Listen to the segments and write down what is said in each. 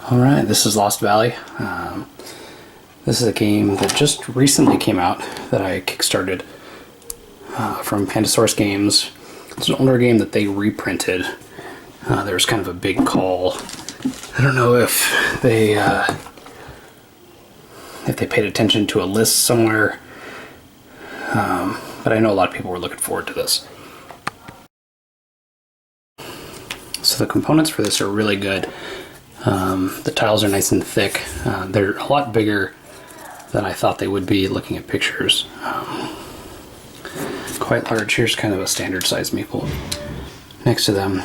Alright, this is Lost Valley. This is a game that just recently came out that I kickstarted from Pandasaurus Games. It's an older game that they reprinted. There was kind of a big call. I don't know if they paid attention to a list somewhere, but I know a lot of people were looking forward to this. So the components for this are really good. The tiles are nice and thick. They're a lot bigger than I thought they would be looking at pictures. Quite large. Here's kind of a standard size maple next to them.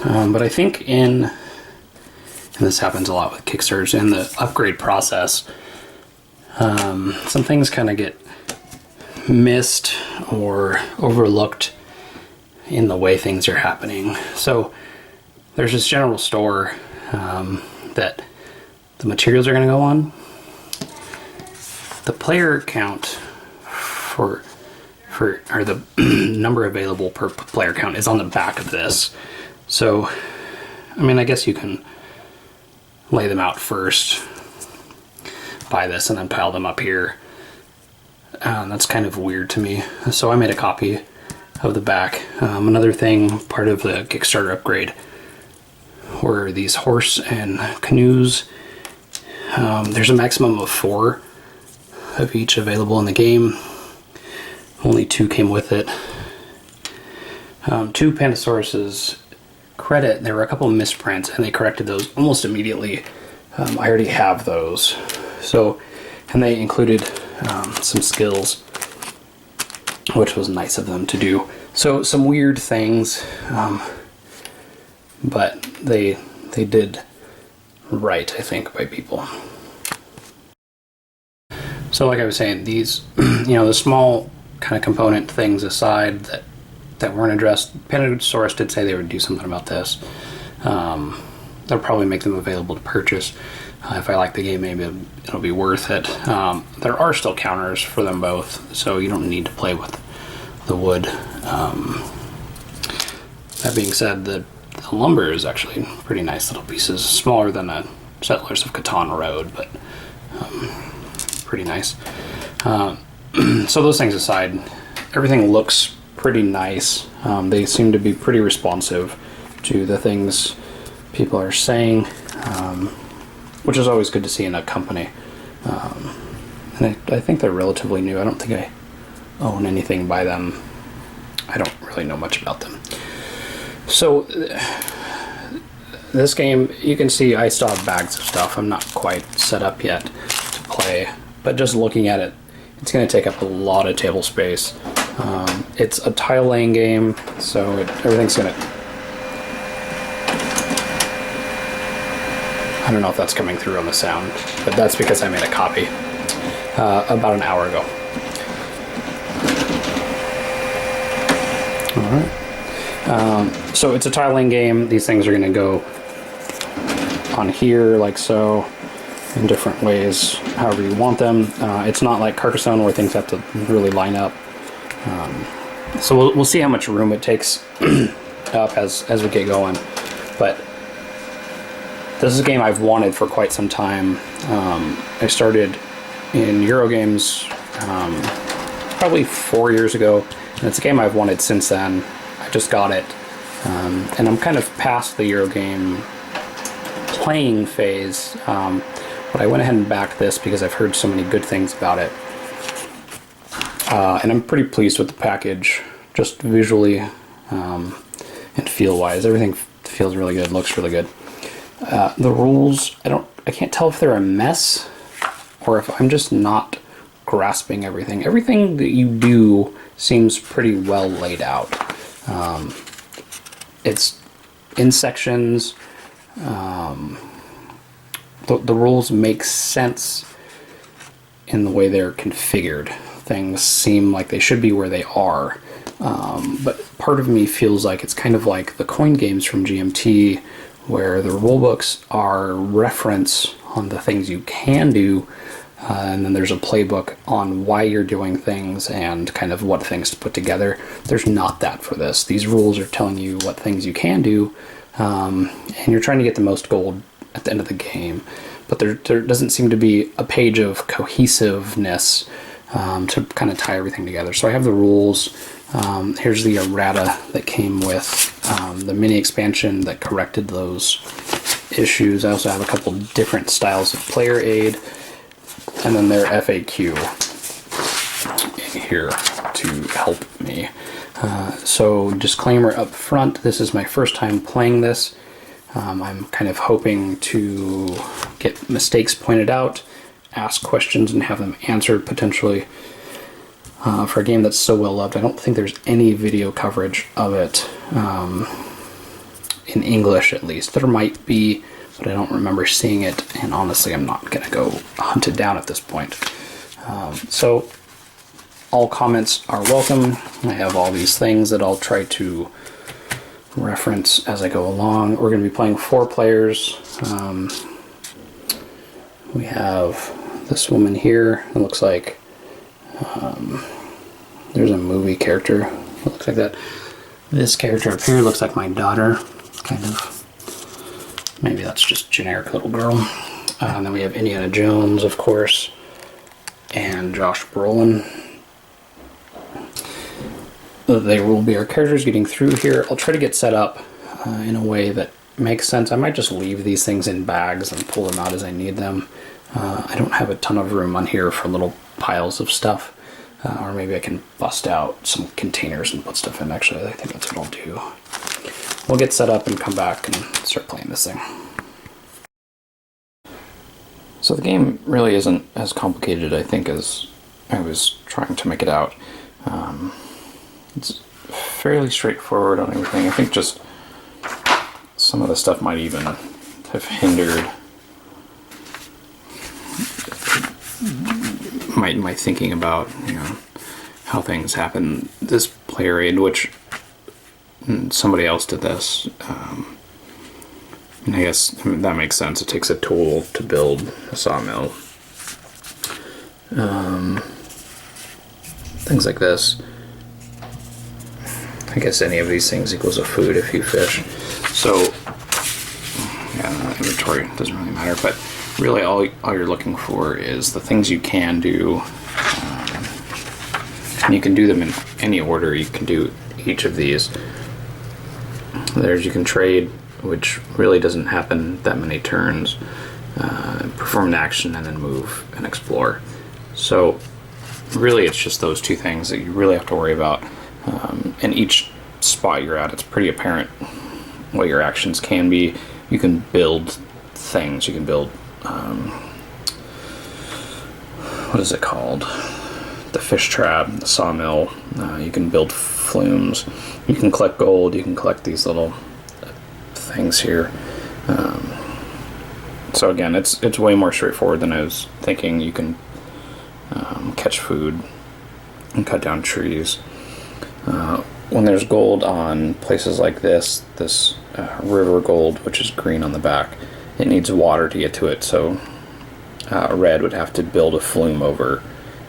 But I think and this happens a lot with Kickstarters, in the upgrade process, some things kind of get missed or overlooked in the way things are happening. So there's this general store that the materials are going to go on. The player count for or the number available per player count is on the back of this. So, I mean, I guess you can lay them out first, buy this, and then pile them up here. That's kind of weird to me. So I made a copy of the back. Another thing, part of the Kickstarter upgrade, were these horse and canoes. There's a maximum of 4 of each available in the game. Only 2 came with it. To Pandasaurus's credit, there were a couple of misprints and they corrected those almost immediately. I already have those. So, and they included some skills, which was nice of them to do. So some weird things, but they did right, I think, by people. So like I was saying, these, the small kind of component things aside that weren't addressed, Pandasaurus did say they would do something about this. They'll probably make them available to purchase. If I like the game, maybe it'll be worth it. There are still counters for them both, so you don't need to play with the wood. That being said, the lumber is actually pretty nice little pieces, smaller than a Settlers of Catan road, but pretty nice. So those things aside, everything looks pretty nice. They seem to be pretty responsive to the things people are saying, which is always good to see in a company. And I think they're relatively new. I don't think I own anything by them. I don't really know much about them. So this game, you can see I still have bags of stuff. I'm not quite set up yet to play, but just looking at it, it's going to take up a lot of table space. It's a tile laying game, so everything's going to... I don't know if that's coming through on the sound, but that's because I made a copy about an hour ago. Alright. So it's a tile laying game. These things are going to go on here, like so, in different ways, however you want them. It's not like Carcassonne where things have to really line up. So we'll see how much room it takes up as we get going. But this is a game I've wanted for quite some time. I started in Eurogames probably 4 years ago, and it's a game I've wanted since then. I just got it, and I'm kind of past the Eurogame playing phase. But I went ahead and backed this because I've heard so many good things about it. And I'm pretty pleased with the package, just visually and feel-wise. Everything feels really good, looks really good. The rules, I can't tell if they're a mess or if I'm just not grasping everything. Everything that you do seems pretty well laid out. It's in sections. The rules make sense in the way they're configured. Things seem like they should be where they are. But part of me feels like it's kind of like the coin games from GMT, where the rulebooks are reference on the things you can do, and then there's a playbook on why you're doing things and kind of what things to put together. There's not that for this. These rules are telling you what things you can do, and you're trying to get the most gold at the end of the game. But there doesn't seem to be a page of cohesiveness to kind of tie everything together. So I have the rules. Here's the errata that came with the mini expansion that corrected those issues. I also have a couple different styles of player aid, and then their FAQ in here to help me. So disclaimer up front, this is my first time playing this. I'm kind of hoping to get mistakes pointed out, ask questions, and have them answered potentially. For a game that's so well loved, I don't think there's any video coverage of it, in English at least. There might be, but I don't remember seeing it, and honestly I'm not going to go hunt it down at this point. So all comments are welcome. I have all these things that I'll try to reference as I go along. We're going to be playing 4 players. We have this woman here. It looks like there's a movie character that looks like that. This character up here looks like my daughter, kind of. Maybe that's just generic little girl. And then we have Indiana Jones, of course, and Josh Brolin. They will be our characters getting through here. I'll try to get set up in a way that makes sense. I might just leave these things in bags and pull them out as I need them. I don't have a ton of room on here for little piles of stuff. Or maybe I can bust out some containers and put stuff in. Actually, I think that's what I'll do. We'll get set up and come back and start playing this thing. So the game really isn't as complicated, I think, as I was trying to make it out. It's fairly straightforward on everything. I think just some of the stuff might even have hindered my thinking about, how things happen. This player aid, which somebody else did this, and I guess that makes sense. It takes a tool to build a sawmill. Things like this. I guess any of these things equals a food if you fish. So, yeah, inventory doesn't really matter, but really all you're looking for is the things you can do. And you can do them in any order. You can do each of these. You can trade, which really doesn't happen that many turns. Perform an action and then move and explore. So really it's just those 2 things that you really have to worry about. In each spot you're at, it's pretty apparent what your actions can be. You can build things. You can build, what is it called? The fish trap, the sawmill. You can build flumes. You can collect gold. You can collect these little things here. So again, it's way more straightforward than I was thinking. You can catch food and cut down trees. When there's gold on places like this river gold, which is green on the back, it needs water to get to it. So Red would have to build a flume over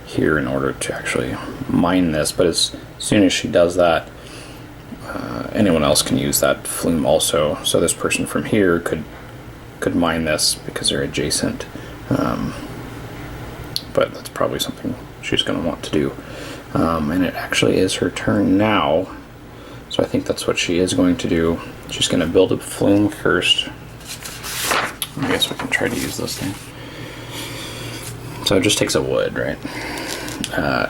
here in order to actually mine this. But as soon as she does that, anyone else can use that flume also. So this person from here could mine this because they're adjacent. But that's probably something she's going to want to do. And it actually is her turn now. So I think that's what she is going to do. She's going to build a flume first. I guess we can try to use this thing. So it just takes a wood, right?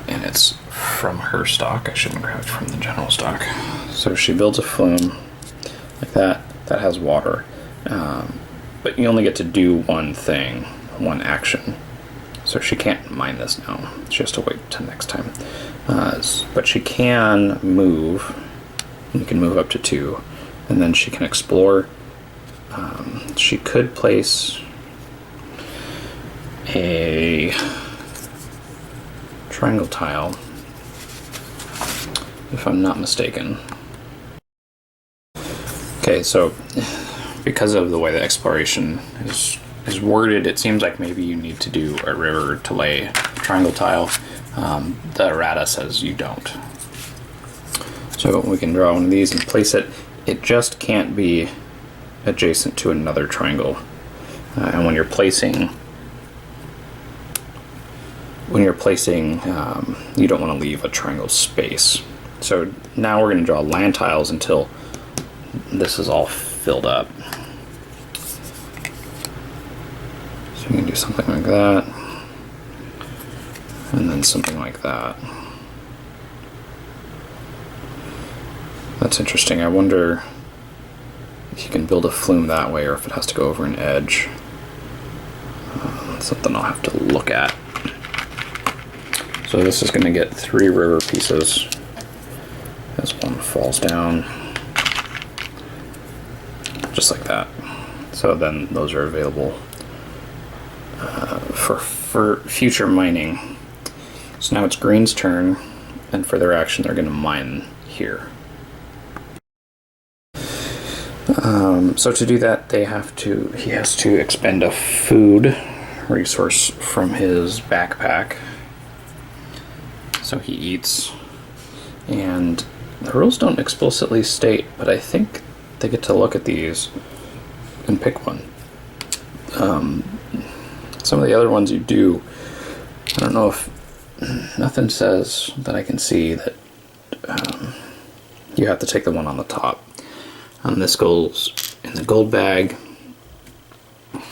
And it's from her stock. I shouldn't grab it from the general stock. So she builds a flume like that. That has water. But you only get to do one thing, one action. So she can't mine this now. She has to wait till next time. But she can move. You can move up to 2. And then she can explore. She could place a triangle tile, if I'm not mistaken. Okay, so because of the way the exploration is worded, it seems like maybe you need to do a river to lay a triangle tile. The errata says you don't. So we can draw one of these and place it. It just can't be adjacent to another triangle. And when you're placing, you don't want to leave a triangle space. So now we're going to draw land tiles until this is all filled up. So you can do something like that, and then something like that. That's interesting. I wonder if you can build a flume that way or if it has to go over an edge. Something I'll have to look at. So this is going to get 3 river pieces as one falls down, just like that. So then those are available for future mining. So now it's green's turn, and for their action they're going to mine here. So to do that, he has to expend a food resource from his backpack. So he eats, and the rules don't explicitly state, but I think they get to look at these and pick one. Some of the other ones you do, I don't know if nothing says that I can see that you have to take the one on the top. This goes in the gold bag, and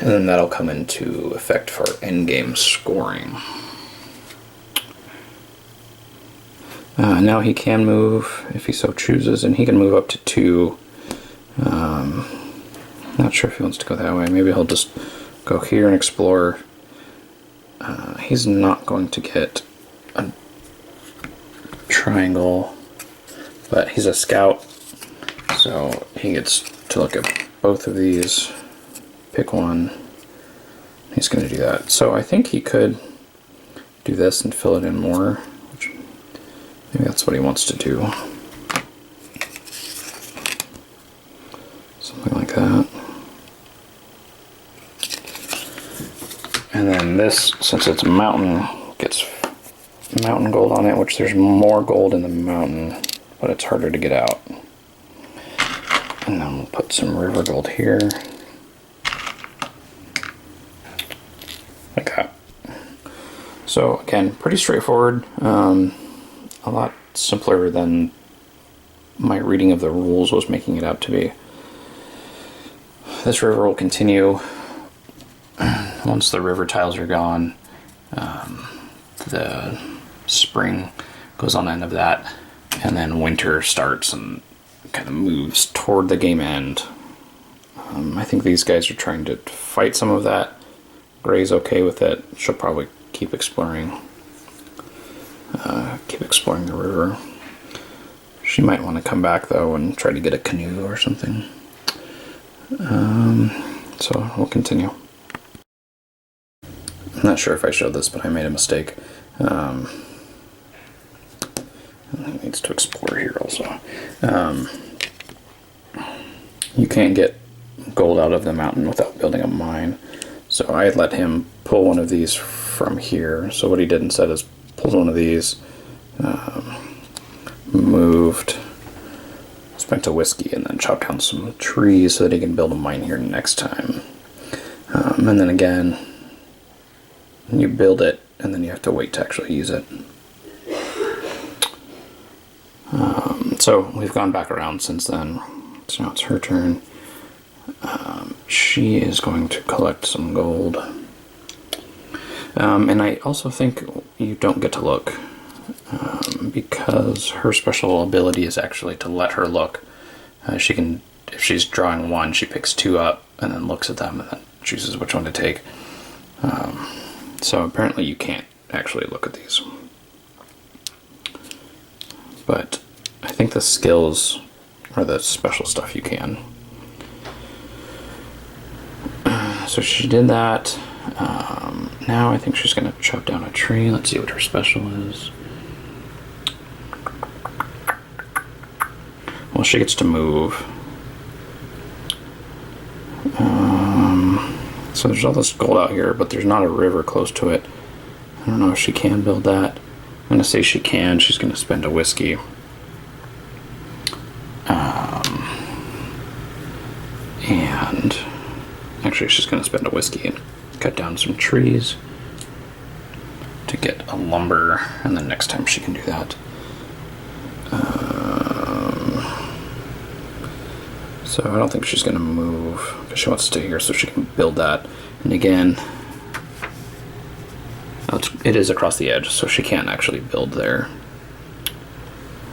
then that'll come into effect for endgame scoring. Now he can move if he so chooses, and he can move up to 2. Not sure if he wants to go that way. Maybe he'll just go here and explore. He's not going to get a triangle, but he's a scout, so he gets to look at both of these, pick one. He's going to do that. So I think he could do this and fill it in more, which maybe that's what he wants to do. Something like that. And then this, since it's a mountain, gets mountain gold on it, which there's more gold in the mountain, but it's harder to get out. And then we'll put some river gold here. Like that. So again, pretty straightforward. A lot simpler than my reading of the rules was making it out to be. This river will continue once the river tiles are gone. The spring goes on the end of that, and then winter starts and kind of moves toward the game end. I think these guys are trying to fight some of that. Gray's okay with it. She'll probably keep exploring the river. She might want to come back though and try to get a canoe or something. So we'll continue. I'm not sure if I showed this, but I made a mistake. He needs to explore here also. You can't get gold out of the mountain without building a mine. So I let him pull one of these from here. So what he did instead is pulled one of these, moved, spent a whiskey, and then chopped down some trees so that he can build a mine here next time. And then again, you build it, and then you have to wait to actually use it. So we've gone back around since then. So now it's her turn. She is going to collect some gold. And I also think you don't get to look, because her special ability is actually to let her look. She can, if she's drawing one, she picks 2 up and then looks at them and then chooses which one to take. So apparently you can't actually look at these. But I think the skills or the special stuff you can. So she did that. Now I think she's going to chop down a tree. Let's see what her special is. Well, she gets to move. So there's all this gold out here, but there's not a river close to it. I don't know if she can build that. I'm going to say she can. She's going to spend a whiskey. And actually she's going to spend a whiskey and cut down some trees to get a lumber, and then next time she can do that. So I don't think she's going to move because she wants to stay here so she can build that. And again, it is across the edge, so she can't actually build there.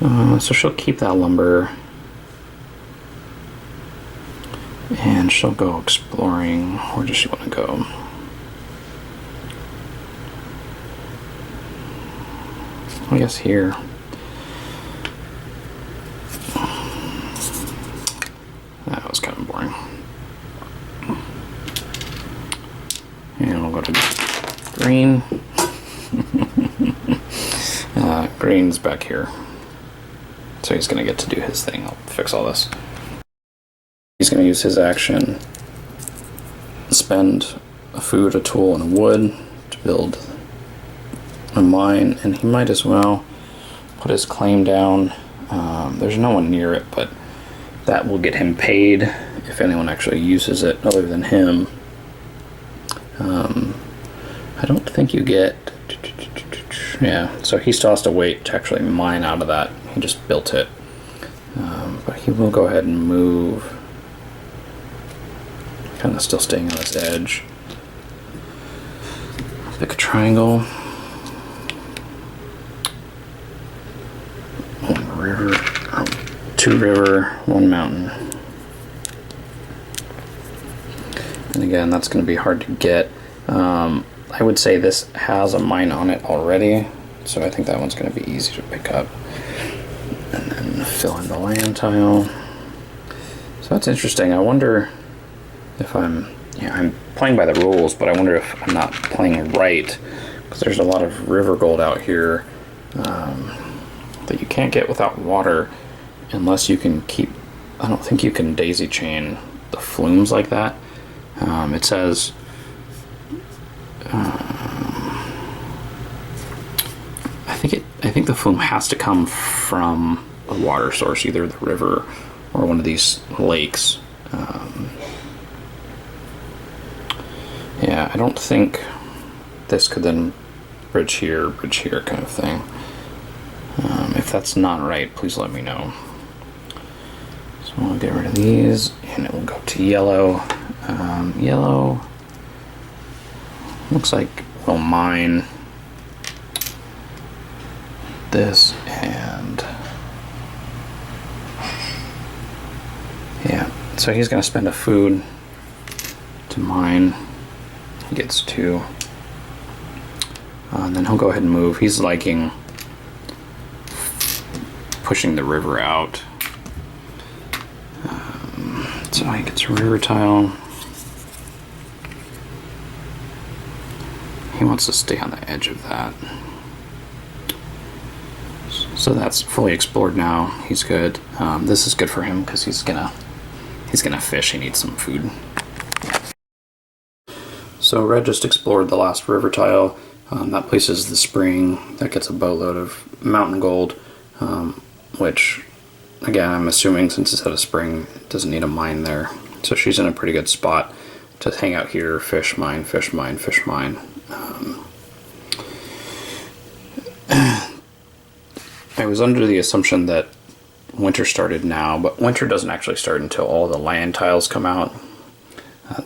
So she'll keep that lumber. And she'll go exploring. Where does she want to go? I guess here. That was kind of boring. And we'll go to green. Green's back here. So he's going to get to do his thing. I'll fix all this. He's going to use his action, spend a food, a tool, and a wood to build a mine, and he might as well put his claim down. There's no one near it, but that will get him paid if anyone actually uses it other than him. I don't think you get... Yeah, so he still has to wait to actually mine out of that. He just built it. But he will go ahead and move. Kind of still staying on this edge. Pick a triangle. One river, two river, one mountain. And again, that's going to be hard to get. I would say this has a mine on it already, so I think that one's going to be easy to pick up. And then fill in the land tile. So that's interesting. I wonder if I'm playing by the rules, but I wonder if I'm not playing right, because there's a lot of river gold out here that you can't get without water unless you can keep... I don't think you can daisy chain the flumes like that. It says I think the flume has to come from a water source, either the river or one of these lakes. Yeah, I don't think this could then bridge here kind of thing. If that's not right, please let me know. So we'll get rid of these, and it will go to yellow. Yellow looks like we'll mine this, and yeah, so he's going to spend a food to mine. He gets 2. And then he'll go ahead and move. He's liking pushing the river out. So he gets a river tile. He wants to stay on the edge of that. So that's fully explored now. He's good. This is good for him because he's gonna fish. He needs some food. So Red just explored the last river tile. That places the spring. That gets a boatload of mountain gold, which, again, I'm assuming since it's at a spring, it doesn't need a mine there. So she's in a pretty good spot to hang out here, fish, mine, fish, mine, fish, mine. I was under the assumption that winter started now, but winter doesn't actually start until all the land tiles come out.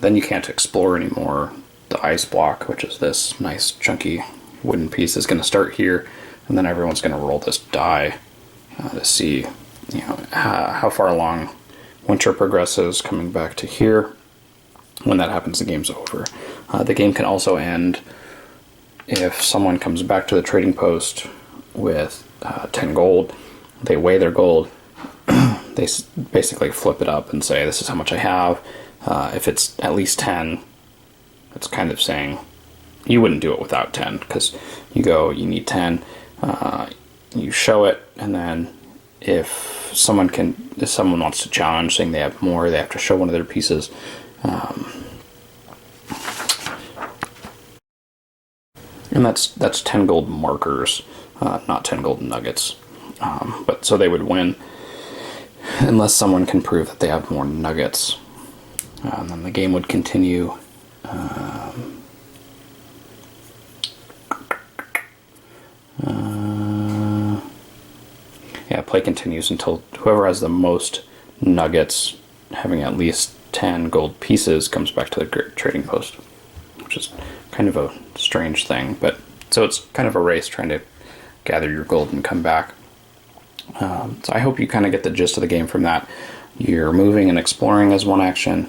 Then you can't explore anymore. The ice block, which is this nice chunky wooden piece, is going to start here, and then everyone's going to roll this die to see, how far along winter progresses, coming back to here. When that happens, the game's over. The game can also end if someone comes back to the trading post with 10 gold. They weigh their gold. They basically flip it up and say, this is how much I have. If it's at least 10, it's kind of saying you wouldn't do it without 10, because you need 10, you show it, and then if someone wants to challenge saying they have more, they have to show one of their pieces. And that's 10 gold markers, not 10 gold nuggets. But so they would win unless someone can prove that they have more nuggets. And then the game would continue. Yeah, play continues until whoever has the most nuggets, having at least 10 gold pieces, comes back to the trading post, which is kind of a strange thing. But so it's kind of a race trying to gather your gold and come back. So I hope you kind of get the gist of the game from that. You're moving and exploring as one action.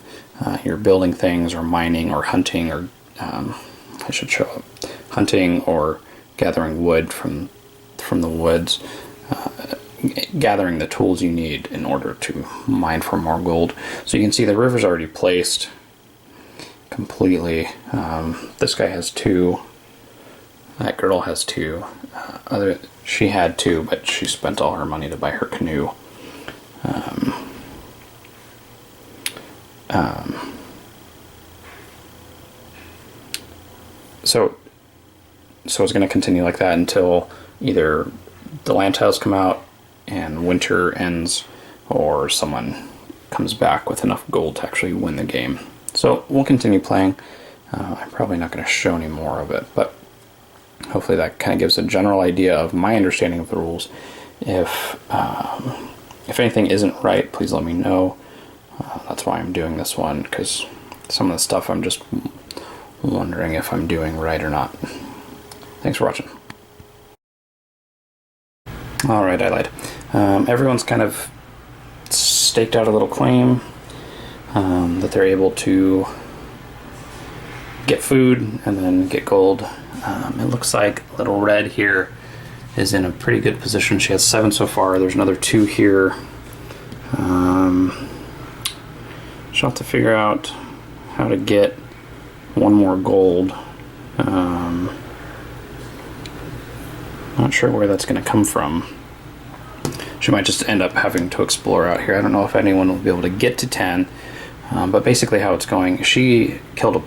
You're building things or mining or hunting or I should show up hunting or gathering wood from the woods. Gathering the tools you need in order to mine for more gold. So you can see the river's already placed completely. This guy has 2. That girl has 2. She had 2, but she spent all her money to buy her canoe. So it's going to continue like that until either the land tiles come out and winter ends, or someone comes back with enough gold to actually win the game. So we'll continue playing. I'm probably not going to show any more of it, but hopefully that kind of gives a general idea of my understanding of the rules. If anything isn't right, please let me know. That's why I'm doing this one, because some of the stuff I'm just wondering if I'm doing right or not. Thanks for watching. Alright, I lied. Everyone's kind of staked out a little claim that they're able to get food and then get gold. It looks like Little Red here is in a pretty good position. She has 7 so far. There's another 2 here. She'll have to figure out how to get 1 more gold. Not sure where that's going to come from. She might just end up having to explore out here. I don't know if anyone will be able to get to 10, but basically how it's going, she killed a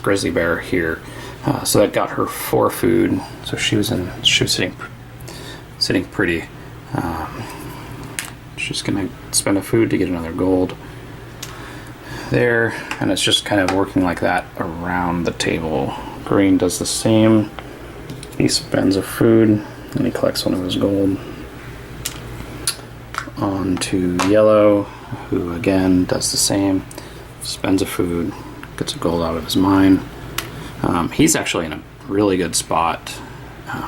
grizzly bear here, so that got her 4 food. So she was sitting pretty. She's gonna spend a food to get another gold there, and it's just kind of working like that around the table. Green does the same. He spends a food and he collects 1 of his gold. On to yellow, who again does the same, spends a food, gets a gold out of his mine. He's actually in a really good spot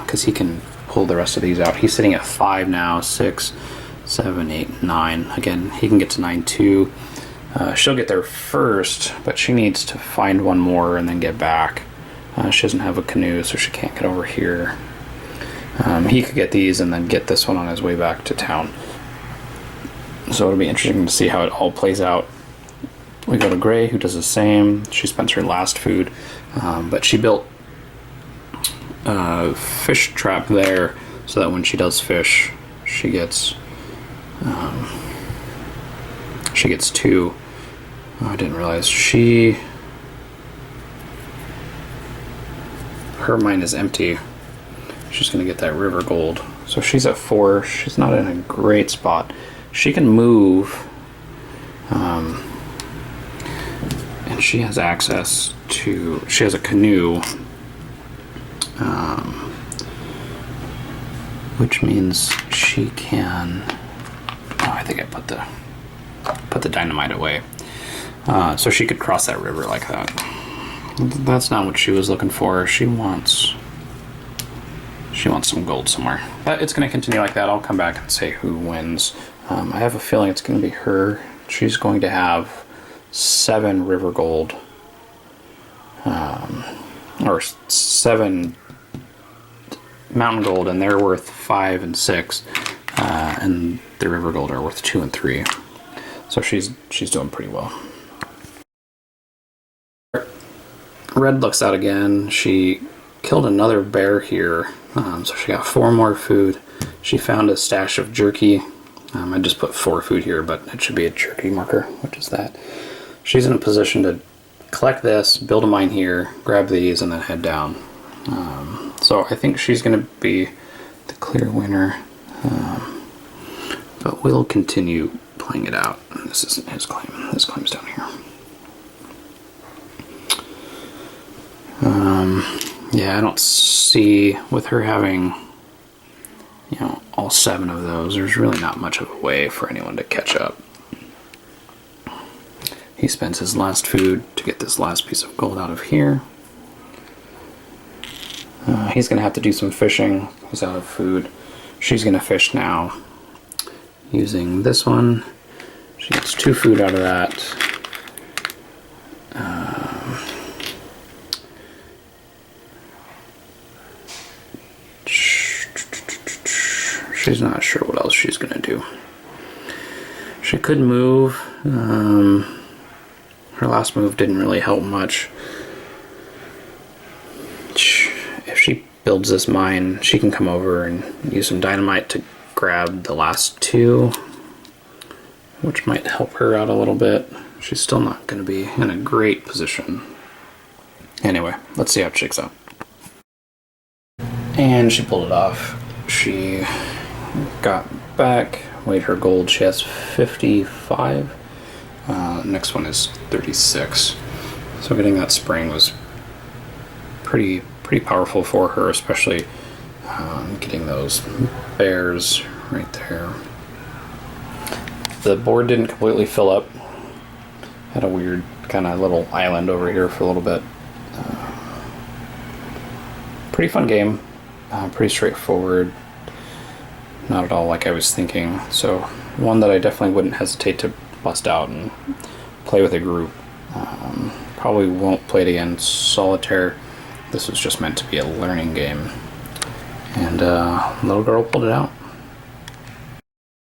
because he can pull the rest of these out. He's sitting at 5 now, 6, 7, 8, 9. Again, he can get to 9 too. She'll get there first, but she needs to find 1 more and then get back. She doesn't have a canoe, so she can't get over here. He could get these and then get this one on his way back to town. So it'll be interesting to see how it all plays out. We go to Gray, who does the same. She spends her last food, but she built a fish trap there so that when she does fish, she gets 2. Oh, I didn't realize her mine is empty. She's gonna get that river gold. So she's at 4. She's not in a great spot. She can move, and she has access to, she has a canoe, which means she can, oh, I think I put the dynamite away. So she could cross that river like that. That's not what she was looking for. She wants some gold somewhere. But it's going to continue like that. I'll come back and say who wins. I have a feeling it's going to be her. She's going to have 7 river gold. Or 7 mountain gold, and they're worth 5 and 6. And the river gold are worth 2 and 3. So she's doing pretty well. Red looks out again. She killed another bear here, so she got 4 more food. She found a stash of jerky. I just put 4 food here, but it should be a jerky marker, which is that. She's in a position to collect this, build a mine here, grab these, and then head down. So I think she's going to be the clear winner, but we'll continue playing it out. This isn't his claim. His claim's down here. Yeah, I don't see, with her having, you know, all 7 of those, there's really not much of a way for anyone to catch up. He spends his last food to get this last piece of gold out of here. He's going to have to do some fishing. He's out of food. She's going to fish now using this one. She gets 2 food out of that. She's not sure what else she's going to do. She could move. Her last move didn't really help much. If she builds this mine, she can come over and use some dynamite to grab the last 2, which might help her out a little bit. She's still not going to be in a great position. Anyway, let's see how it shakes out. And she pulled it off. She got back, weighed her gold. She has 55. Next one is 36. So getting that spring was pretty powerful for her, especially getting those bears right there. The board didn't completely fill up. Had a weird kind of little island over here for a little bit. Pretty fun game. Pretty straightforward. Not at all like I was thinking. So one that I definitely wouldn't hesitate to bust out and play with a group. Probably won't play it again. Solitaire. This was just meant to be a learning game. And little girl pulled it out.